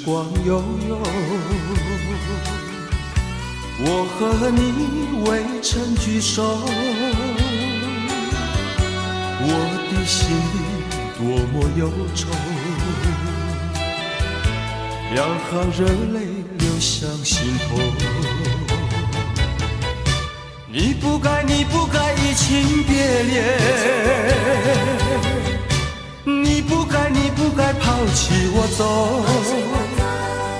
光悠悠，我和你未曾聚首，我的心里多么忧愁，两行热泪流向心头。你不该移情别恋，你不该抛弃我走。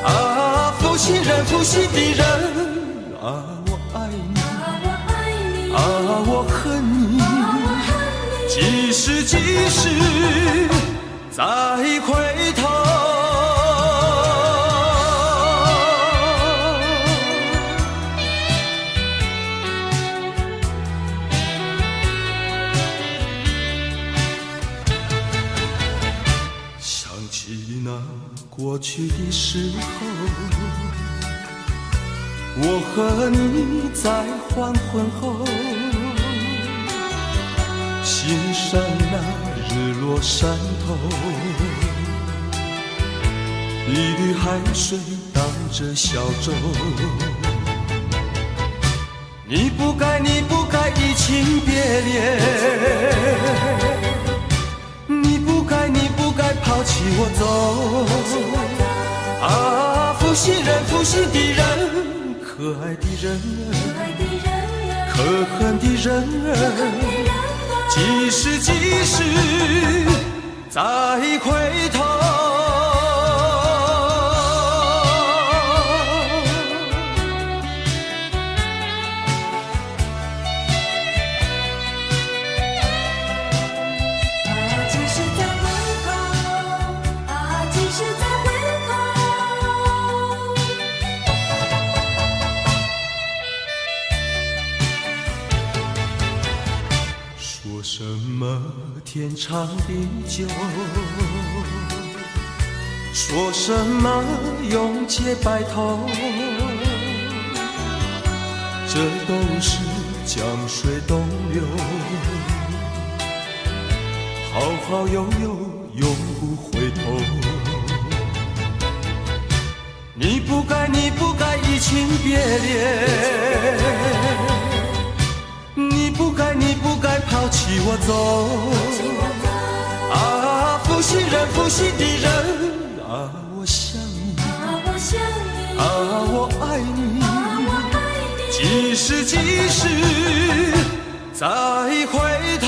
啊，负心人，负心的人，啊，我爱你，啊，我恨你，几时再回头。过去的时候，我和你在黄昏后，欣赏那日落山头，一缕海水荡着小舟。你不该移情别恋，你不该抛弃我走。啊，负心人，负心的人，可爱的人儿，可恨的人儿，几时再回头。说什么天长地久，说什么永结白头，这都是江水东流，好好悠悠，永不回头。你不该移情别恋，你不该抛弃我走。啊，负心人，负心的人，啊，我想你，啊，我爱你，几时再回头。